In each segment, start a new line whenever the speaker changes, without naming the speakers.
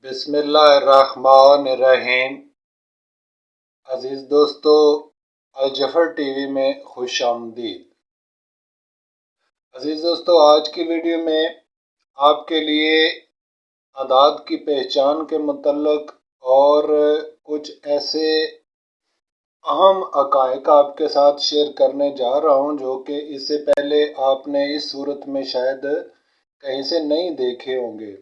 बिस्मिल्लाहिर्रहमानिर्रहीम। अज़ीज़ दोस्तों, अलजफर टीवी में खुश आमदीद। अज़ीज़ दोस्तों, आज की वीडियो में आपके लिए अदाद की पहचान के मुतल्लिक़ और कुछ ऐसे अहम हक़ाइक़ आपके साथ शेयर करने जा रहा हूँ जो कि इससे पहले आपने इस सूरत में शायद कहीं से नहीं देखे होंगे।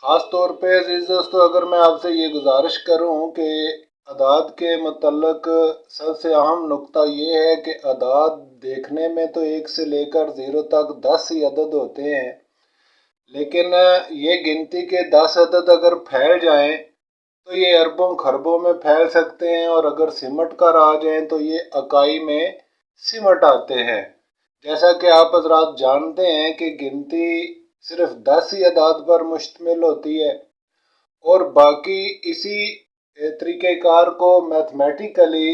ख़ास तौर पे अज़ीज़ दोस्तों, अगर मैं आपसे ये गुजारिश करूं कि अदाद के मुतल्लिक़ सबसे अहम नुक्ता ये है कि अदाद देखने में तो 1 से लेकर 0 तक 10 ही अदद होते हैं, लेकिन ये गिनती के 10 अदद अगर फैल जाएं तो ये अरबों खरबों में फैल सकते हैं, और अगर सिमट कर आ जाएं तो ये इकाई में सिमट आते हैं। जैसा कि आप हज़रात जानते हैं कि गिनती सिर्फ 10 ही अदाद पर मुश्तमिल होती है, और बाकी इसी तरीक़ेकार को मैथमेटिकली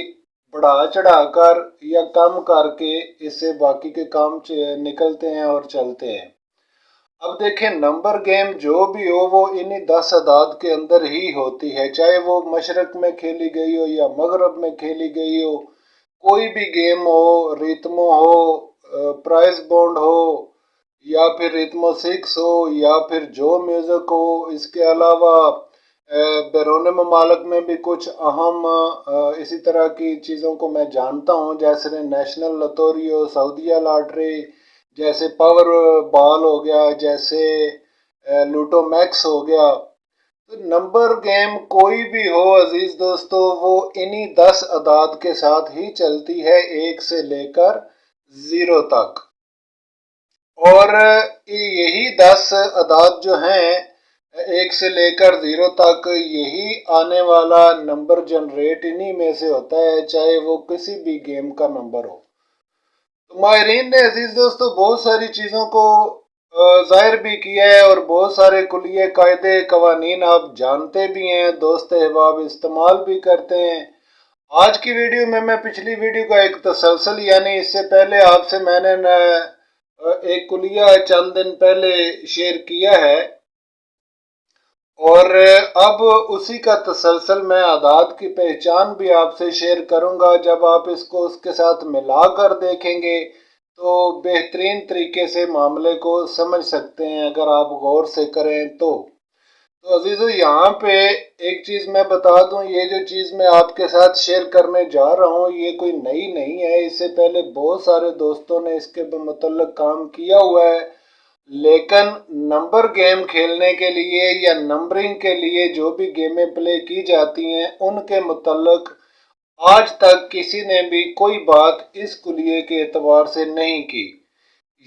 बढ़ा चढ़ा कर या कम करके इससे बाकी के काम निकलते हैं और चलते हैं। अब देखें, नंबर गेम जो भी हो वो इन्हीं 10 अदाद के अंदर ही होती है, चाहे वो मशरक़ में खेली गई हो या मगरब में खेली गई हो। कोई भी गेम हो, रितमो हो, प्राइस बॉन्ड हो, या फिर रितमो 6 हो, या फिर जो म्यूज़िक हो। इसके अलावा बैरून ममालिक में भी कुछ अहम इसी तरह की चीज़ों को मैं जानता हूँ, जैसे नेशनल लॉटरी हो, सऊदीया लॉटरी, जैसे पावर बॉल हो गया, जैसे लूटो मैक्स हो गया। तो नंबर गेम कोई भी हो अजीज दोस्तों, वो इन्हीं 10 अदाद के साथ ही चलती है, 1 से लेकर 0 तक। और यही 10 अदाद जो हैं 1 से लेकर 0 तक, यही आने वाला नंबर जनरेट इन्हीं में से होता है, चाहे वो किसी भी गेम का नंबर हो। तो माहिरीन ने अजीज दोस्तों बहुत सारी चीज़ों को ज़ाहिर भी किया है, और बहुत सारे कुलिये कायदे कवानीन आप जानते भी हैं, दोस्त अहबाब इस्तेमाल भी करते हैं। आज की वीडियो में मैं पिछली वीडियो का एक तसलसल, यानी इससे पहले आपसे मैंने एक कुलिया चंद दिन पहले शेयर किया है, और अब उसी का तसलसल मैं अदाद की पहचान भी आपसे शेयर करूंगा। जब आप इसको उसके साथ मिला कर देखेंगे तो बेहतरीन तरीके से मामले को समझ सकते हैं, अगर आप गौर से करें तो अजीज़ों, यहाँ पे एक चीज़ मैं बता दूं, ये जो चीज़ मैं आपके साथ शेयर करने जा रहा हूँ ये कोई नई नहीं है। इससे पहले बहुत सारे दोस्तों ने इसके मुतल्लिक़ काम किया हुआ है, लेकिन नंबर गेम खेलने के लिए या नंबरिंग के लिए जो भी गेमें प्ले की जाती हैं उनके मुतल्लिक़ आज तक किसी ने भी कोई बात इस कुलिये के एतबार से नहीं की।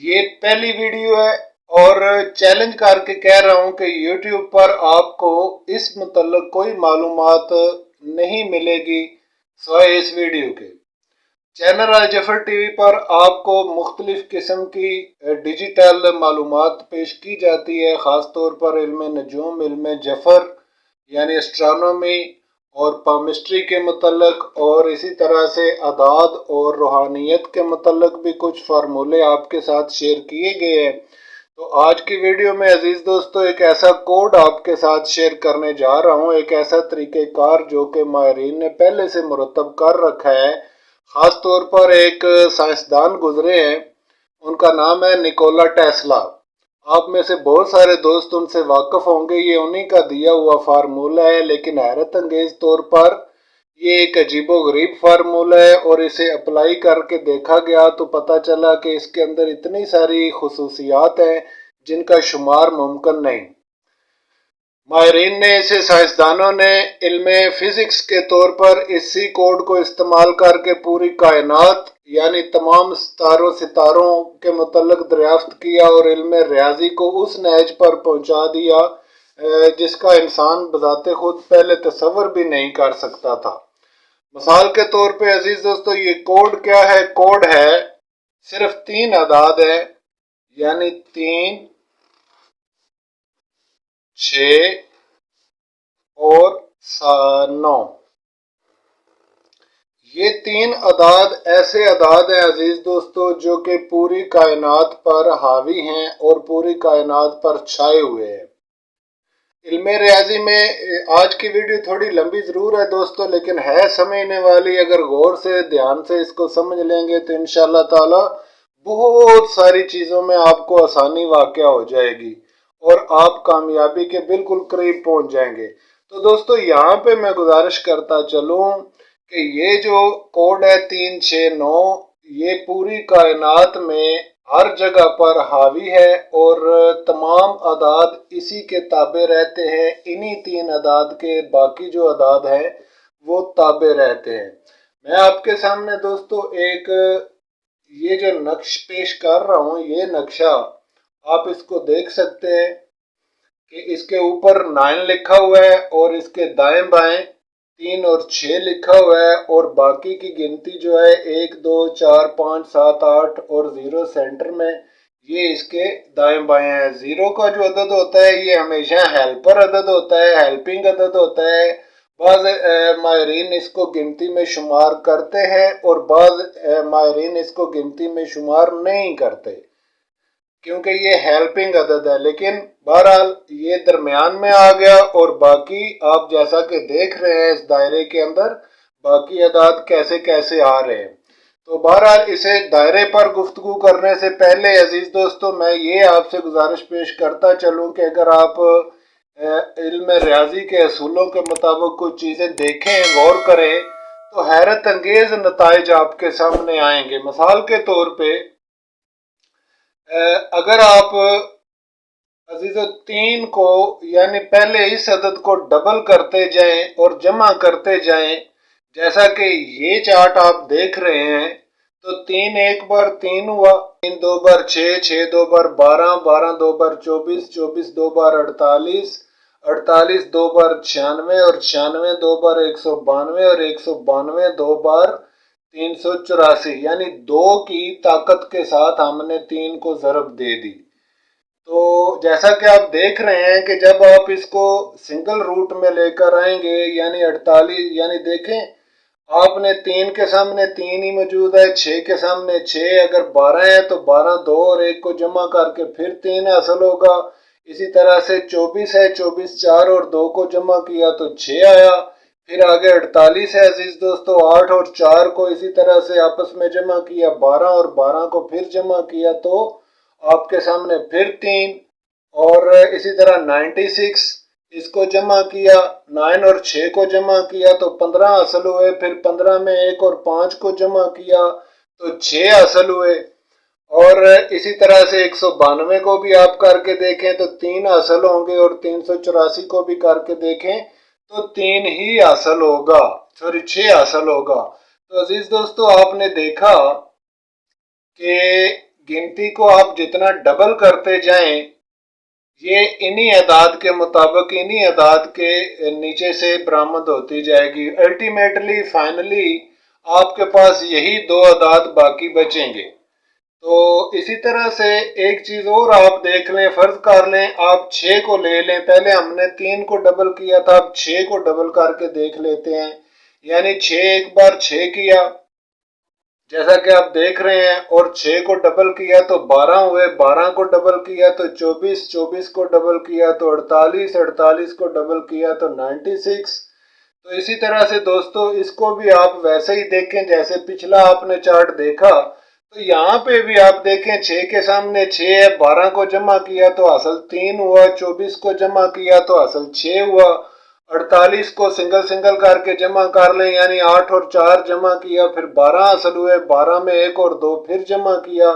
ये पहली वीडियो है, और चैलेंज करके कह रहा हूँ कि YouTube पर आपको इस मुतल्लिक़ कोई मालूमात नहीं मिलेगी सिवाय इस वीडियो के। चैनल अलजफर टीवी पर आपको मुख्तलिफ किस्म की डिजिटल मालूमात पेश की जाती है, ख़ास तौर पर इल्म नजूम, इल्म जफर यानी एस्ट्रोनॉमी और पामिस्ट्री के मुतल्लिक़, और इसी तरह से अदाद और रूहानियत के मुतल्लिक़ भी कुछ फार्मूले आपके साथ शेयर किए गए हैं। तो आज की वीडियो में अजीज़ दोस्तों एक ऐसा कोड आपके साथ शेयर करने जा रहा हूँ, एक ऐसा तरीक़ेकार जो कि माहिरीन ने पहले से मुरतब कर रखा है। ख़ास तौर पर एक साइंसदान गुजरे हैं, उनका नाम है निकोला टेस्ला। आप में से बहुत सारे दोस्त उनसे वाकिफ़ होंगे, ये उन्हीं का दिया हुआ फार्मूला है, लेकिन हैरत अंगेज़ तौर पर ये एक अजीबो गरीब फार्मूला है, और इसे अप्लाई करके देखा गया तो पता चला कि इसके अंदर इतनी सारी खुसूसियात हैं जिनका शुमार मुमकिन नहीं। माहिरीन ने इसे, साइंसदानों ने इल्म फिज़िक्स के तौर पर इसी कोड को इस्तेमाल करके पूरी कायनात यानी तमाम सितारों के मुतल्लिक़ दरियाफ्त किया, और इल्म रियाजी को उस नहज पर पहुँचा दिया जिसका इंसान बज़ाते खुद पहले तसव्वुर भी नहीं कर सकता था। मिसाल के तौर पे अजीज़ दोस्तों, ये कोड क्या है? कोड है सिर्फ 3 अदाद है, यानी 3, 6 और 9। ये 3 अदाद ऐसे अदाद हैं अजीज दोस्तों जो कि पूरी कायनात पर हावी हैं और पूरी कायनात पर छाए हुए हैं। علم ریاضی میں آج کی ویڈیو تھوڑی لمبی ضرور ہے دوستو، لیکن ہے سمجھنے والی۔ اگر غور سے دھیان سے اس کو سمجھ لیں گے تو انشاءاللہ تعالی بہت ساری چیزوں میں آپ کو آسانی واقع ہو جائے گی اور آپ کامیابی کے بالکل قریب پہنچ جائیں گے۔ تو دوستو یہاں پہ میں گزارش کرتا چلوں کہ یہ جو کوڈ ہے 369، یہ پوری کائنات میں ہر جگہ پر حاوی ہے اور تمام اعداد اسی کے تابع رہتے ہیں۔ انہی 3 اعداد کے باقی جو اعداد ہیں وہ تابع رہتے ہیں۔ میں آپ کے سامنے دوستو ایک یہ جو نقش پیش کر رہا ہوں، یہ نقشہ آپ اس کو دیکھ سکتے ہیں کہ اس کے اوپر 9 لکھا ہوا ہے اور اس کے دائیں بائیں 3 اور 6 لکھا ہوا ہے، اور باقی کی گنتی جو ہے 1 2 4 5 7 8 اور 0 سینٹر میں، یہ اس کے دائیں بائیں ہیں۔ 0 کا جو عدد ہوتا ہے یہ ہمیشہ ہیلپر عدد ہوتا ہے، ہیلپنگ عدد ہوتا ہے۔ بعض ماہرین اس کو گنتی میں شمار کرتے ہیں اور بعض ماہرین اس کو گنتی میں شمار نہیں کرتے کیونکہ یہ ہیلپنگ عدد ہے، لیکن بہرحال یہ درمیان میں آ گیا۔ اور باقی آپ جیسا کہ دیکھ رہے ہیں اس دائرے کے اندر باقی اعداد کیسے کیسے آ رہے ہیں۔ تو بہرحال اسے دائرے پر گفتگو کرنے سے پہلے عزیز دوستو میں یہ آپ سے گزارش پیش کرتا چلوں کہ اگر آپ علم ریاضی کے اصولوں کے مطابق کچھ چیزیں دیکھیں، غور کریں، تو حیرت انگیز نتائج آپ کے سامنے آئیں گے۔ مثال کے طور پہ اگر آپ عزیزو 3 کو یعنی پہلے اس عدد کو ڈبل کرتے جائیں اور جمع کرتے جائیں، جیسا کہ یہ چارٹ آپ دیکھ رہے ہیں، تو 3 ایک بار 3 ہوا، 3 دو بار 6، 6 دو بار 12، 12 دو بار 24، 24 دو بار 48، 48 دو بار 96، اور 96 دو بار 192، اور 192 دو بار 384، یعنی 2 کی طاقت کے ساتھ ہم نے 3 کو ضرب دے دی۔ تو جیسا کہ آپ دیکھ رہے ہیں کہ جب آپ اس کو سنگل روٹ میں لے کر آئیں گے یعنی 48، یعنی دیکھیں آپ نے 3 کے سامنے 3 ہی موجود ہے، 6 کے سامنے 6، اگر 12 ہے تو 12 2 اور 1 کو جمع کر کے پھر 3 حاصل ہوگا۔ اسی طرح سے 24 ہے، 24 4 اور 2 کو جمع کیا تو 6 آیا۔ پھر آگے 48 ہے عزیز دوستو، 8 اور 4 کو اسی طرح سے آپس میں جمع کیا، 12 اور 12 کو پھر جمع کیا تو آپ کے سامنے پھر 3، اور اسی طرح 96 اس کو جمع کیا، 9 اور 6 کو جمع کیا تو 15 حاصل ہوئے، پھر 15 میں 1 اور 5 کو جمع کیا تو 6 حاصل ہوئے، اور اسی طرح سے 192 کو بھی آپ کر کے دیکھیں تو 3 حاصل ہوں گے، اور 384 کو بھی کر کے دیکھیں تو 3 ہی حاصل ہوگا، 6 حاصل ہوگا۔ تو عزیز دوستو آپ نے دیکھا کہ گنتی کو آپ جتنا ڈبل کرتے جائیں یہ انہی اعداد کے مطابق انہی اعداد کے نیچے سے برآمد ہوتی جائے گی۔ الٹیمیٹلی فائنلی آپ کے پاس یہی 2 اعداد باقی بچیں گے۔ تو اسی طرح سے ایک چیز اور آپ دیکھ لیں، فرض کر لیں آپ 6 کو لے لیں، پہلے ہم نے 3 کو ڈبل کیا تھا، اب 6 کو ڈبل کر کے دیکھ لیتے ہیں، یعنی 6 ایک بار 6 کیا جیسا کہ آپ دیکھ رہے ہیں، اور 6 کو ڈبل کیا تو 12 ہوئے، 12 کو ڈبل کیا تو 24، 24 کو ڈبل کیا تو 48، 48 کو ڈبل کیا تو 96۔ تو اسی طرح سے دوستو اس کو بھی آپ ویسے ہی دیکھیں جیسے پچھلا آپ نے چارٹ دیکھا، تو یہاں پہ بھی آپ دیکھیں 6 کے سامنے 6 ہے، 12 کو جمع کیا تو حاصل 3 ہوا، 24 کو جمع کیا تو حاصل 6 ہوا، 48 کو سنگل سنگل کر کے جمع کر لیں یعنی 8 اور 4 جمع کیا، پھر 12 حاصل ہوئے، 12 میں 1 اور 2 پھر جمع کیا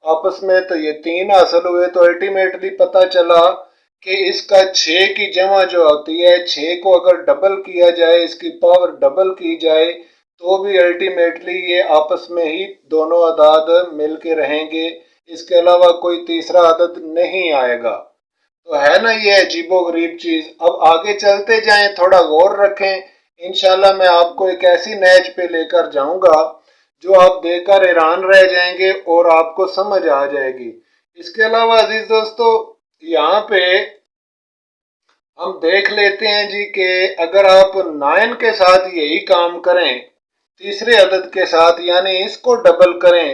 آپس میں تو یہ 3 حاصل ہوئے۔ تو الٹیمیٹلی پتہ چلا کہ اس کا 6 کی جمع جو ہوتی ہے، 6 کو اگر ڈبل کیا جائے، اس کی پاور ڈبل کی جائے تو بھی الٹیمیٹلی یہ آپس میں ہی دونوں اعداد مل کے رہیں گے، اس کے علاوہ کوئی تیسرا عدد نہیں آئے گا۔ تو ہے نا یہ عجیب و غریب چیز۔ اب آگے چلتے جائیں، تھوڑا غور رکھیں، انشاءاللہ میں آپ کو ایک ایسی نیچ پہ لے کر جاؤں گا جو آپ دیکھ کر حیران رہ جائیں گے اور آپ کو سمجھ آ جائے گی۔ اس کے علاوہ عزیز دوستو یہاں پہ ہم دیکھ لیتے ہیں جی کہ اگر آپ 9 کے ساتھ یہی کام کریں، تیسرے عدد کے ساتھ یعنی اس کو ڈبل کریں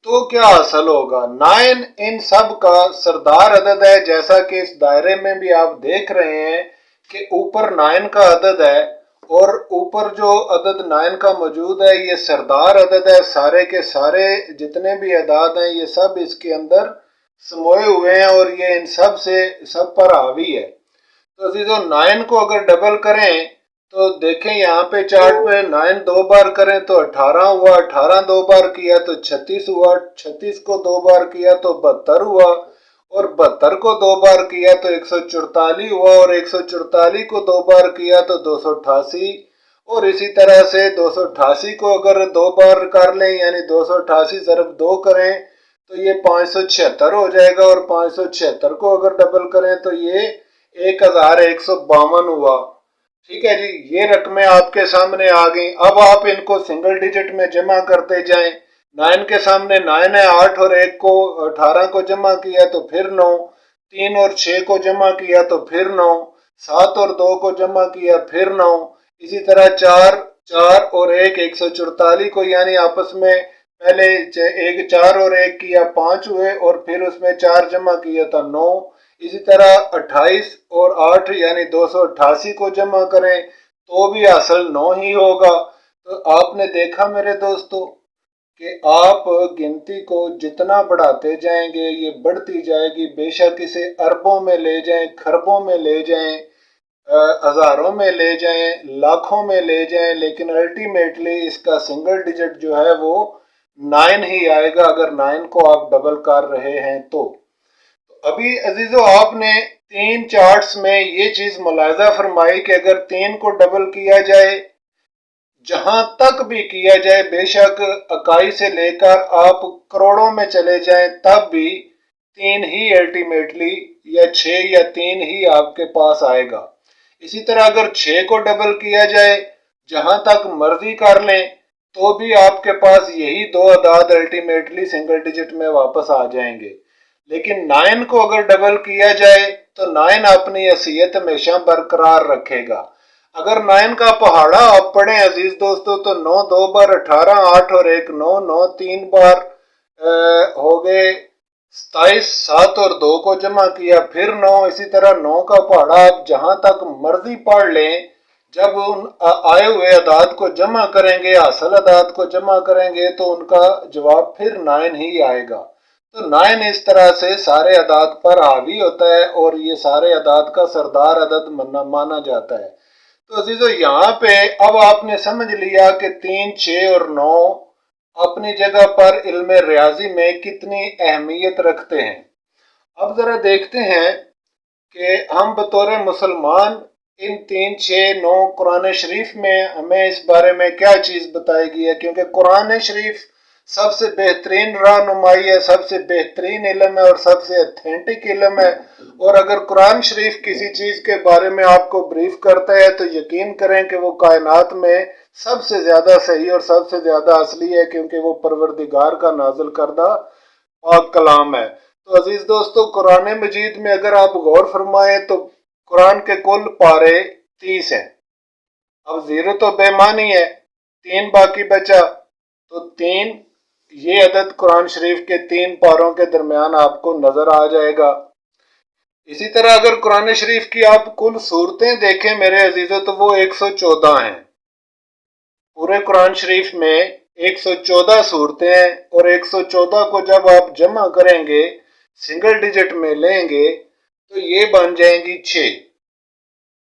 तो क्या हासिल होगा? 9 इन सब का सरदार अदद है, जैसा कि इस दायरे में भी आप देख रहे हैं कि ऊपर 9 का अदद है और ऊपर जो अदद 9 का मौजूद है ये सरदार अदद है। सारे के सारे जितने भी अदाद हैं ये सब इसके अंदर समोए हुए हैं और ये इन सब से सब पर हावी है। तो अजीजों 9 को अगर डबल करें तो देखें यहाँ पे चार्ट पे 9 दो बार करें तो 18 हुआ, 18 दो बार किया तो 36 हुआ, 36 को दो बार किया तो 72 हुआ और 72 को दो बार किया तो 144 हुआ और 144 को दो बार किया तो 288 और इसी तरह से 288 को अगर दो बार कर लें यानी 288 ज़रब 2 करें तो ये 576 हो जाएगा और 576 को अगर डबल करें तो ये 1152 हुआ। ठीक है जी, ये रकमें आपके सामने आ गई। अब आप इनको सिंगल डिजिट में जमा करते जाएं। 9 के सामने 9 है, 8 और 1 को 18 को जमा किया तो फिर 9, 3 और 6 को जमा किया तो फिर 9, 7 और 2 को जमा किया फिर 9, इसी तरह 4 4 और 1 144 को यानी आपस में पहले एक 4 और 1 किया 5 हुए और फिर उसमें 4 जमा किया था 9, इसी तरह 28 और 8 यानी 288 को जमा करें तो भी हासिल 9 ही होगा। तो आपने देखा मेरे दोस्तों कि आप गिनती को जितना बढ़ाते जाएंगे ये बढ़ती जाएगी, बेशक इसे अरबों में ले जाएं, खरबों में ले जाएं, हजारों में ले जाएं, लाखों में ले जाएं, लेकिन अल्टीमेटली इसका सिंगल डिजिट जो है वो 9 ही आएगा अगर 9 को आप डबल कर रहे हैं तो। अभी अजीजों आपने 3 चार्ट्स में ये चीज मुलाहिजा फरमाई कि अगर 3 को डबल किया जाए, जहां तक भी किया जाए, बेशक इकाई से लेकर आप करोड़ों में चले जाएं तब भी 3 ही अल्टीमेटली या 6 या 3 ही आपके पास आएगा। इसी तरह अगर 6 को डबल किया जाए, जहां तक मर्जी कर लें तो भी आपके पास यही दो अदाद अल्टीमेटली सिंगल डिजिट में वापस आ जाएंगे। लेकिन 9 को अगर डबल किया जाए तो 9 अपनी हैसियत हमेशा बरकरार रखेगा। अगर 9 का पहाड़ा आप पढ़ें अजीज दोस्तों तो 9 दो बार 18, 8 और 1 9, 9 तीन बार हो गए 27, 7 और 2 को जमा किया फिर 9, इसी तरह 9 का पहाड़ा आप जहां तक मर्जी पढ़ लें, जब उन आए हुए अदाद को जमा करेंगे, हासिल अदाद को जमा करेंगे तो उनका जवाब फिर 9 ही आएगा। तो 9 इस तरह से सारे अदाद पर हावी होता है और ये सारे अदाद का सरदार अदद माना जाता है। तो अजीजों यहाँ पे अब आपने समझ लिया कि 3, 6 और 9 अपनी जगह पर इल्म रियाजी में कितनी अहमियत रखते हैं। अब जरा देखते हैं कि हम बतौर मुसलमान इन 3, 6, 9 कुरान शरीफ में हमें इस बारे में क्या चीज़ बताई गई है, क्योंकि कुरान शरीफ सबसे बेहतरीन रहनुमाई है, सबसे बेहतरीन इल्म है और सबसे ऑथेंटिक इल्म है। और अगर कुरान शरीफ किसी चीज़ के बारे में आपको ब्रीफ करता है तो यकीन करें कि वो कायनात में सबसे ज़्यादा सही और सबसे ज़्यादा असली है, क्योंकि वो परवरदिगार का नाजिल करदा पाक कलाम है। तो अजीज दोस्तों कुरान मजीद में अगर आप गौर फरमाएं तो कुरान के कुल पारे 30 हैं। अब जीरो तो बेमानी है, 3 बाकी बचा, तो 3 ये अदद कुरान शरीफ के 3 पारों के दरमियान आपको नजर आ जाएगा। इसी तरह अगर कुरान शरीफ की आप कुल सूरतें देखें मेरे अजीजों तो वो 114 हैं। पूरे कुरान शरीफ में 114 सूरतें हैं और 114 को जब आप जमा करेंगे, सिंगल डिजिट में लेंगे तो ये बन जाएंगी 6।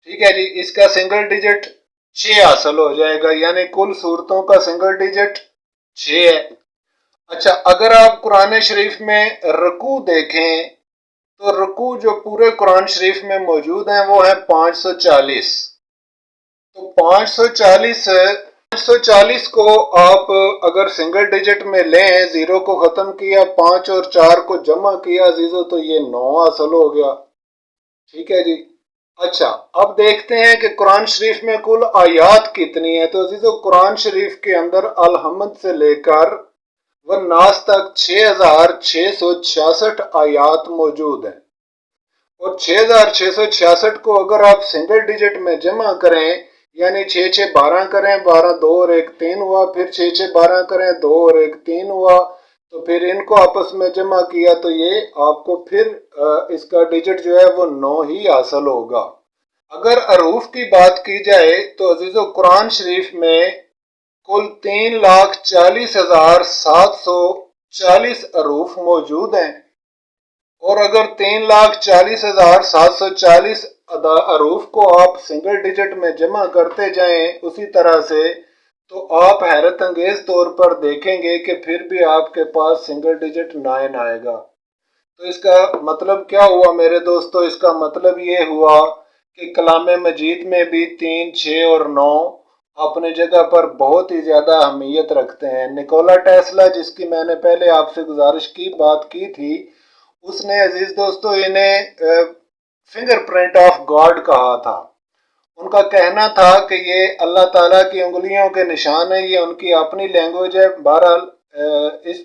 ठीक है जी, इसका सिंगल डिजिट 6 हासिल हो जाएगा, यानी कुल सूरतों का सिंगल डिजिट 6 है। अच्छा, अगर आप कुरान शरीफ में रुकू देखें तो रुकू जो पूरे कुरान शरीफ में मौजूद हैं वो है 540। तो 540 को आप अगर सिंगल डिजिट में लें, जीरो को खत्म किया, 5 और 4 को जमा किया अजीजों तो ये 9 हासिल हो गया। ठीक है जी। अच्छा, अब देखते हैं कि कुरान शरीफ में कुल आयात कितनी है। तो अजीजों कुरान शरीफ के अंदर अल-हम्द से लेकर व नास तक 6666 आयात मौजूद हैं और 6666 को अगर आप सिंगल डिजिट में जमा करें यानी 6 6 12 करें, 12 2 और 1 3 हुआ, फिर 6 6 12 करें, 2 और 1 3 हुआ, तो फिर इनको आपस में जमा किया तो ये आपको फिर इसका डिजिट जो है वो 9 ही हासिल होगा। अगर अरूफ की बात की जाए तो अजीज़ो कुरान शरीफ में कुल 3,40,740 अरूफ मौजूद हैं, और अगर 3,40,740 अरूफ को आप सिंगल डिजिट में जमा करते जाएं उसी तरह से, तो आप हैरत अंगेज तौर पर देखेंगे कि फिर भी आपके पास सिंगल डिजिट 9 आएगा। तो इसका मतलब क्या हुआ मेरे दोस्तों? इसका मतलब ये हुआ कि कलाम मजीद में भी 3, 6 और 9 अपने जगह पर बहुत ही ज़्यादा अहमियत रखते हैं। निकोला टेस्ला, जिसकी मैंने पहले आपसे गुजारिश की बात की थी, उसने अजीज दोस्तों इन्हें फिंगरप्रिंट ऑफ गॉड कहा था। उनका कहना था कि ये अल्लाह ताला की उंगलियों के निशान है। ये उनकी अपनी लैंग्वेज है। बहरहाल इस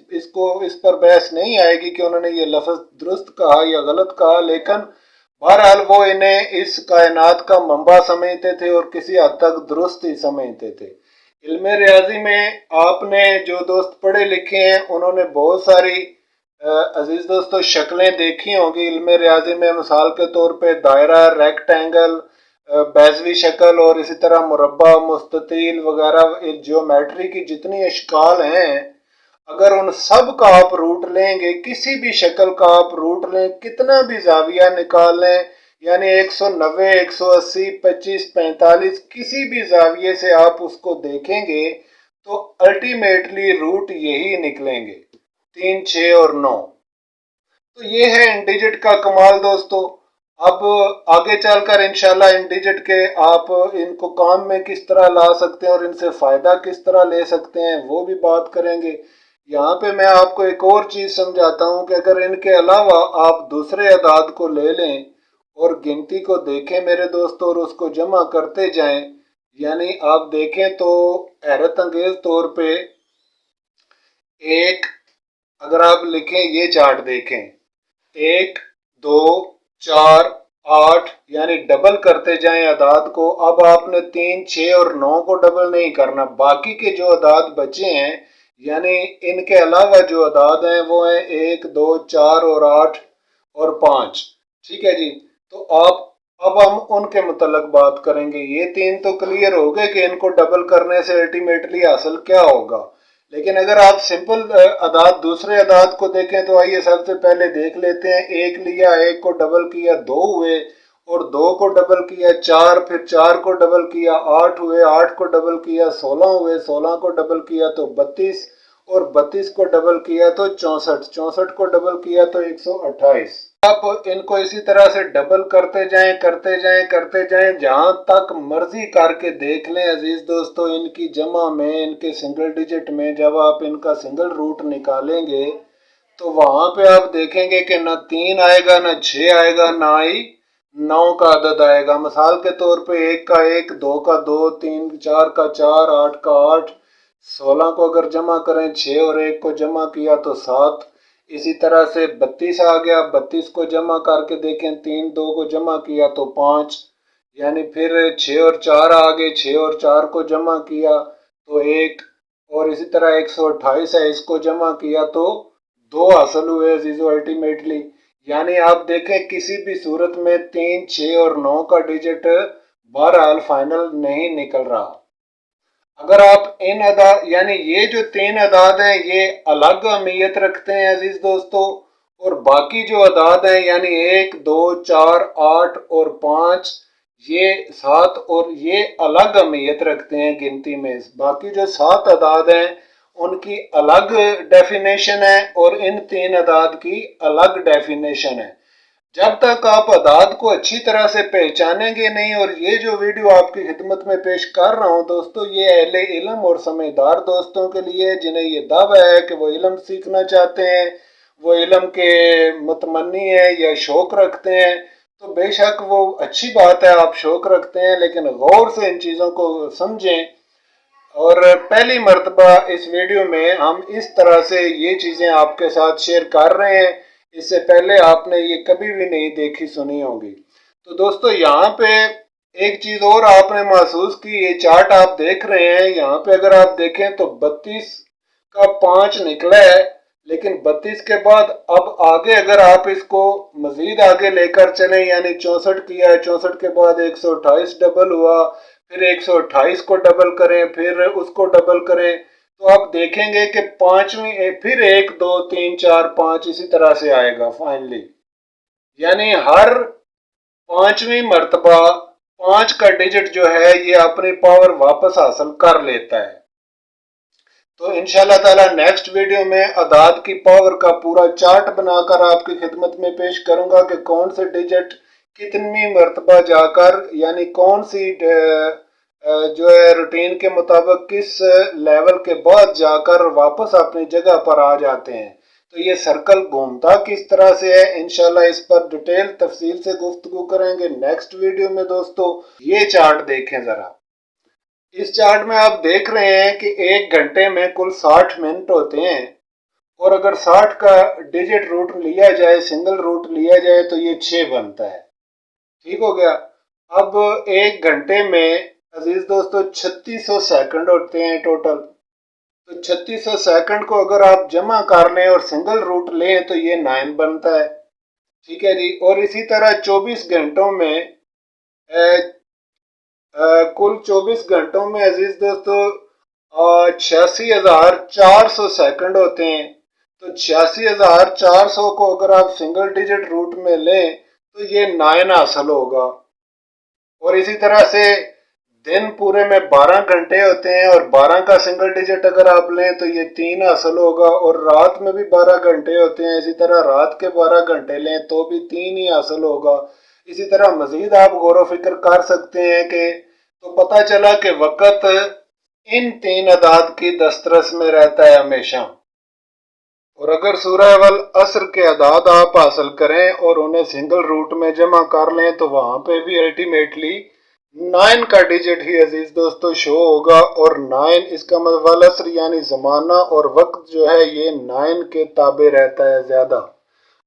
पर बहस नहीं आएगी कि उन्होंने ये लफ्ज़ दुरुस्त कहा या गलत कहा, लेकिन बहरहाल वो इन्हें इस कायनात का मंबा समझते थे और किसी हद तक दुरुस्त ही समझते थे। इल्म रियाजी में आपने जो दोस्त पढ़े लिखे हैं उन्होंने बहुत सारी अजीज दोस्तों शक्लें देखी होंगी इल्म रियाजी में। मिसाल के तौर पे दायरा, रेक्टेंगल, बैजवी शक्ल और इसी तरह मुरब्बा, मुस्ततील वगैरह ज्योमेट्री की जितनी अशकाल हैं, अगर उन सब का आप रूट लेंगे, किसी भी शक्ल का आप रूट लें, कितना भी जाविया निकाल लें, यानी 190, 180, 25, 45 किसी भी जाविये से आप उसको देखेंगे तो अल्टीमेटली रूट यही निकलेंगे, 3, 6 और 9। तो ये है इन डिजिट का कमाल दोस्तों। अब आगे चलकर इंशाल्लाह इन डिजिट के आप इनको काम में किस तरह ला सकते हैं और इनसे फ़ायदा किस तरह ले सकते हैं वो भी बात करेंगे। यहाँ पे मैं आपको एक और चीज़ समझाता हूँ कि अगर इनके अलावा आप दूसरे अदाद को ले लें और गिनती को देखें मेरे दोस्तों और उसको जमा करते जाएं, यानी आप देखें तो हैरत अंगेज तौर पे एक, अगर आप लिखें ये चार्ट देखें, 1, 2, 4, 8, यानी डबल करते जाएं अदाद को। अब आपने 3, 6 और 9 को डबल नहीं करना, बाकी के जो अदाद बचे हैं यानी इनके अलावा जो अदाद हैं वो हैं 1, 2, 4 और 8 और 5। ठीक है जी। तो अब हम उनके मुतल्लिक बात करेंगे। ये 3 तो क्लियर हो गए कि इनको डबल करने से अल्टीमेटली हासिल क्या होगा, लेकिन अगर आप सिंपल अदाद दूसरे अदाद को देखें तो आइए सबसे पहले देख लेते हैं। 1 लिया, 1 को डबल किया 2 हुए, और 2 को डबल किया 4, फिर 4 को डबल किया 8 हुए, 8 को डबल किया 16 हुए, 16 को डबल किया तो 32, और 32 को डबल किया तो 64, 64 को डबल किया तो 128। आप इनको इसी तरह से डबल करते जाएं करते जाएं करते जाएं, जहां तक मर्जी करके देख लें अजीज दोस्तों। इनकी जमा में, इनके सिंगल डिजिट में जब आप इनका सिंगल रूट निकालेंगे तो वहां पे आप देखेंगे कि ना 3 आएगा, ना 6 आएगा, ना ही 9 का अदद आएगा। मिसाल के तौर पे 1 का 1, 2 का 2, 3, 4 का 4, 8 का 8, 16 को अगर जमा करें 6 और 1 को जमा किया तो 7। इसी तरह से 32 आ गया, 32 को जमा करके देखें, 3, 2 को जमा किया तो 5, यानी फिर 6 और 4 आ गए, 6 और 4 को जमा किया तो 1, और इसी तरह 128 है, इसको जमा किया तो 2 हासिल हुए अजीजो अल्टीमेटली। यानी आप देखें किसी भी सूरत में 3, 6 और 9 का डिजिट बहरहाल फाइनल नहीं निकल रहा। अगर आप इन अदाद यानी ये जो 3 अदाद हैं ये अलग अहमियत रखते हैं अजीज दोस्तों, और बाकी जो अदाद हैं यानी 1, 2, 4, 8 और 5, ये 7 और ये अलग अहमियत रखते हैं गिनती में। बाकी जो 7 अदाद हैं उनकी अलग डेफिनेशन है और इन 3 अदाद की अलग डेफिनेशन है। जब तक आप अदाद को अच्छी तरह से पहचानेंगे नहीं, और ये जो वीडियो आपकी खिदमत में पेश कर रहा हूँ दोस्तों ये अहले इल्म और समझदार दोस्तों के लिए जिन्हें ये दावा है कि वो इल्म सीखना चाहते हैं, वो इल्म के मुतमन्नी है या शौक रखते हैं, तो बेशक वो अच्छी बात है, आप शौक रखते हैं, लेकिन गौर से इन चीज़ों को समझें। और पहली मर्तबा इस वीडियो में हम इस तरह से ये चीज़ें आपके साथ शेयर कर रहे हैं, इससे पहले आपने ये कभी भी नहीं देखी सुनी होगी। तो दोस्तों यहाँ पे एक चीज़ और आपने महसूस की, ये चार्ट आप देख रहे हैं, यहाँ पे अगर आप देखें तो 32 का 5 निकला है, लेकिन 32 के बाद अब आगे अगर आप इसको मजीद आगे लेकर चलें, यानी 64 किया है, 64 के बाद 128 डबल हुआ, फिर 128 को डबल करें, फिर उसको डबल करें, तो आप देखेंगे कि पांचवी फिर 1 2 3 4 5 इसी तरह से आएगा फाइनली। यानी हर पांचवी मर्तबा 5 का डिजिट जो है ये अपनी पावर वापस हासिल कर लेता है। तो इंशाल्लाह ताला नेक्स्ट वीडियो में अदाद की पावर का पूरा चार्ट बनाकर आपकी खिदमत में पेश करूंगा कि कौन से डिजिट कितनी मर्तबा जाकर, यानी कौन सी जो है रूटीन के मुताबिक किस लेवल के बाद जाकर वापस अपनी जगह पर आ जाते हैं। तो ये सर्कल घूमता किस तरह से है, इंशाल्लाह इस पर डिटेल तफसील से गुफ्तगू करेंगे नेक्स्ट वीडियो में। दोस्तों ये चार्ट देखें जरा। इस चार्ट में आप देख रहे हैं कि 1 घंटे में कुल 60 मिनट होते हैं, और अगर 60 का डिजिट रूट लिया जाए, सिंगल रूट लिया जाए, तो ये 6 बनता है। ठीक हो गया। अब 1 घंटे में अजीज दोस्तों 3600 सेकंड होते हैं टोटल। तो 3600 सेकंड को अगर आप जमा कर लें और सिंगल रूट लें तो ये 9 बनता है। ठीक है जी। और इसी तरह 24 घंटों में कुल 24 घंटों में अजीज दोस्तों 86,400 सेकंड होते हैं। तो 86,400 को अगर आप सिंगल डिजिट रूट में लें तो ये 9 हासिल होगा। और इसी तरह से दिन पूरे में 12 घंटे होते हैं, और 12 का सिंगल डिजिट अगर आप लें तो ये 3 हासिल होगा। और रात में भी 12 घंटे होते हैं, इसी तरह रात के 12 घंटे लें तो भी 3 ही हासिल होगा। इसी तरह मजीद आप गौर व फिक्र कर सकते हैं कि तो पता चला कि वक़्त इन 3 अदाद की दस्तरस में रहता है हमेशा। और अगर सूरह वल असर के अदाद आप हासिल करें और उन्हें सिंगल रूट में जमा कर लें तो वहां पे भी अल्टीमेटली 9 का डिजिट ही अजीज दोस्तों शो होगा। और 9 इसका मतलब वल असर यानी जमाना और वक्त जो है ये 9 के ताबे रहता है ज्यादा।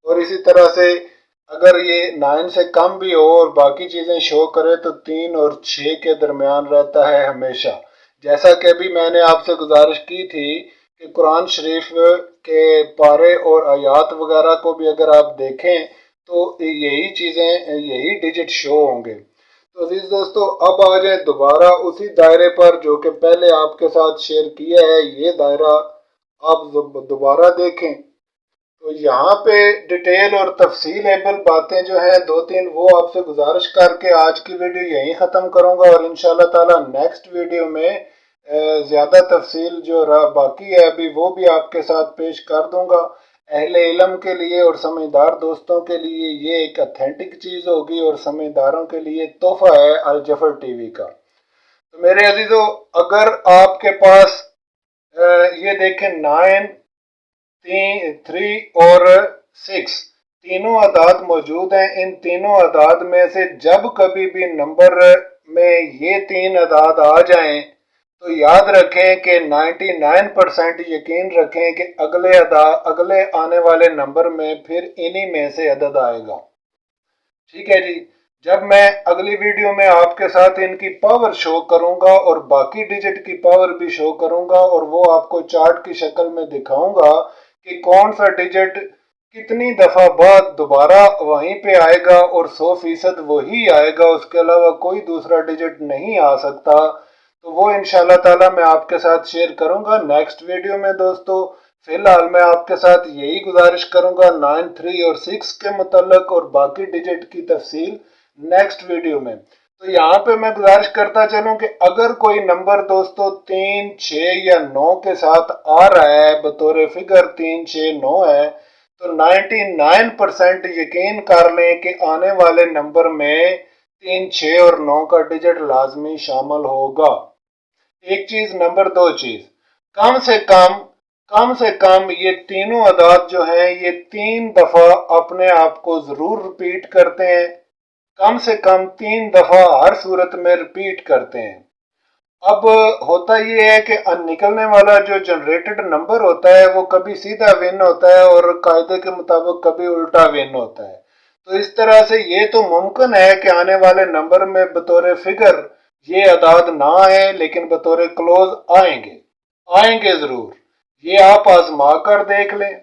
और इसी तरह से अगर ये 9 से कम भी हो और बाकी चीजें शो करे तो 3 और 6 के दरमियान रहता है हमेशा। जैसा कि अभी मैंने आपसे गुजारिश की थी कि कुरान शरीफ के पारे और आयात वगैरह को भी अगर आप देखें तो यही चीज़ें, यही डिजिट शो होंगे। तो अजीज दोस्तों अब आ जाए दोबारा उसी दायरे पर जो कि पहले आपके साथ शेयर किया है। ये दायरा आप दोबारा देखें तो यहाँ पे डिटेल और तफसीलेबल बातें जो है 2-3 वो आपसे गुजारिश करके आज की वीडियो यहीं ख़त्म करूँगा। और इंशाल्लाह ताला नेक्स्ट वीडियो में ज़्यादा तफसील जो बाकी है अभी वो भी आपके साथ पेश कर दूंगा। अहले इल्म के लिए और समझदार दोस्तों के लिए ये एक अथेंटिक चीज़ होगी और समझदारों के लिए तोहफा है अल जफर टीवी का। तो मेरे अजीज़ों अगर आपके पास ये देखें 9, 3 और 6 तीनों अदाद मौजूद हैं। इन तीनों अदाद में से जब कभी भी नंबर में ये 3 अदाद आ जाएं तो याद रखें कि 99% यकीन रखें कि अगले आने वाले नंबर में फिर इन्हीं में से अदद आएगा। ठीक है जी। जब मैं अगली वीडियो में आपके साथ इनकी पावर शो करूंगा और बाकी डिजिट की पावर भी शो करूंगा और वो आपको चार्ट की शक्ल में दिखाऊंगा कि कौन सा डिजिट कितनी दफा बाद दोबारा वहीं पे आएगा और 100% वही आएगा, उसके अलावा कोई दूसरा डिजिट नहीं आ सकता। तो वो इंशाल्लाह ताला मैं आपके साथ शेयर करूंगा नेक्स्ट वीडियो में। दोस्तों फिलहाल मैं आपके साथ यही गुजारिश करूंगा 9, 3 और 6 के मुतल्लिक और बाकी डिजिट की तफसील नेक्स्ट वीडियो में। तो यहाँ पे मैं गुजारिश करता चलूं कि अगर कोई नंबर दोस्तों 3, 6 या 9 के साथ आ रहा है बतौर फिगर 3, 6, 9 है तो 99% यकीन कर लें कि आने वाले नंबर में 3, 6 और 9 का डिजिट लाजमी शामिल होगा। एक चीज। नंबर 2 चीज, कम से कम ये तीनों अदाद जो हैं ये 3 दफा अपने आप को जरूर रिपीट करते हैं। कम से कम 3 दफा हर सूरत में रिपीट करते हैं। अब होता ये है कि निकलने वाला जो जनरेटेड नंबर होता है वो कभी सीधा विन होता है और कायदे के मुताबिक कभी उल्टा विन होता है। तो इस तरह से ये तो मुमकिन है कि आने वाले नंबर में बतौर फिगर ये अदाद ना आए लेकिन बतौर क्लोज आएंगे जरूर। ये आप आजमा कर देख लें।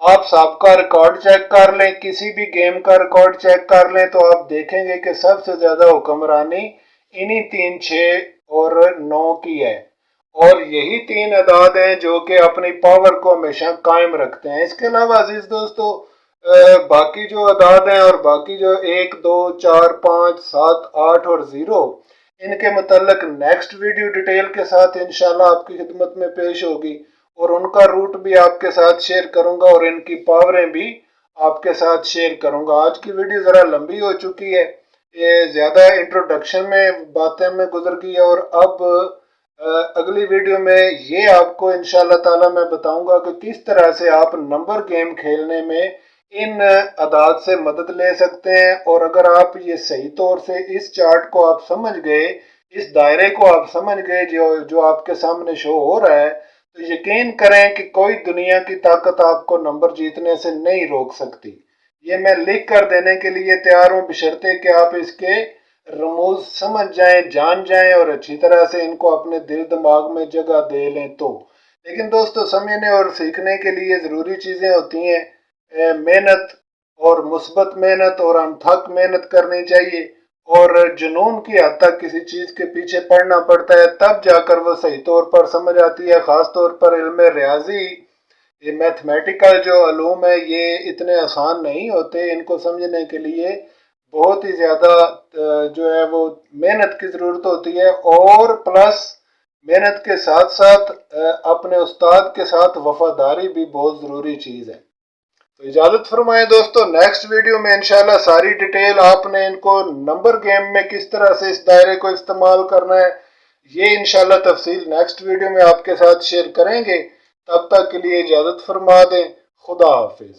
आप सबका रिकॉर्ड चेक कर लें, किसी भी गेम का रिकॉर्ड चेक कर लें तो आप देखेंगे कि सबसे ज्यादा हुक्मरानी इन्हीं 3, 6 और 9 की है। और यही 3 अदाद हैं जो कि अपनी पावर को हमेशा कायम रखते हैं। इसके अलावा अजीज दोस्तों, बाकी जो अदाद हैं और बाकी जो 1, 2, 4, 5, 7, 8 और 0, इनके मुतल्लिक नेक्स्ट वीडियो डिटेल के साथ इंशाल्लाह आपकी खिदमत में पेश होगी और उनका रूट भी आपके साथ शेयर करूंगा और इनकी पावरें भी आपके साथ शेयर करूंगा। आज की वीडियो ज़रा लंबी हो चुकी है, ये ज़्यादा इंट्रोडक्शन में बातें में गुजर गई है और अब अगली वीडियो में ये आपको इंशाल्लाह ताला मैं बताऊंगा कि किस तरह से आप नंबर गेम खेलने में इन अदाद से मदद ले सकते हैं। और अगर आप ये सही तौर से इस चार्ट को आप समझ गए, इस दायरे को आप समझ गए जो आपके सामने शो हो रहा है, तो यकीन करें कि कोई दुनिया की ताकत आपको नंबर जीतने से नहीं रोक सकती। ये मैं लिख कर देने के लिए तैयार हूं, बशर्ते कि आप इसके रमूज समझ जाएं, जान जाएं और अच्छी तरह से इनको अपने दिल दिमाग में जगह दे लें तो। लेकिन दोस्तों, समझने और सीखने के लिए ज़रूरी चीज़ें होती हैं मेहनत, और मुस्बत मेहनत और अनथक मेहनत करनी चाहिए और जुनून की हद तक किसी चीज़ के पीछे पड़ना पड़ता है, तब जाकर वो सही तौर पर समझ आती है। ख़ास तौर पर इल्म रियाजी, ये मैथमेटिकल जो अलूम है, ये इतने आसान नहीं होते। इनको समझने के लिए बहुत ही ज़्यादा जो है वो मेहनत की ज़रूरत होती है और प्लस मेहनत के साथ साथ अपने उस्ताद के साथ वफादारी भी बहुत ज़रूरी चीज़ है। तो इजाज़त फरमाएं दोस्तों, नेक्स्ट वीडियो में इंशाल्लाह सारी डिटेल आपने इनको नंबर गेम में किस तरह से इस दायरे को इस्तेमाल करना है, ये इंशाल्लाह तफसील नेक्स्ट वीडियो में आपके साथ शेयर करेंगे। तब तक के लिए इजाज़त फरमा दें। खुदा हाफिज।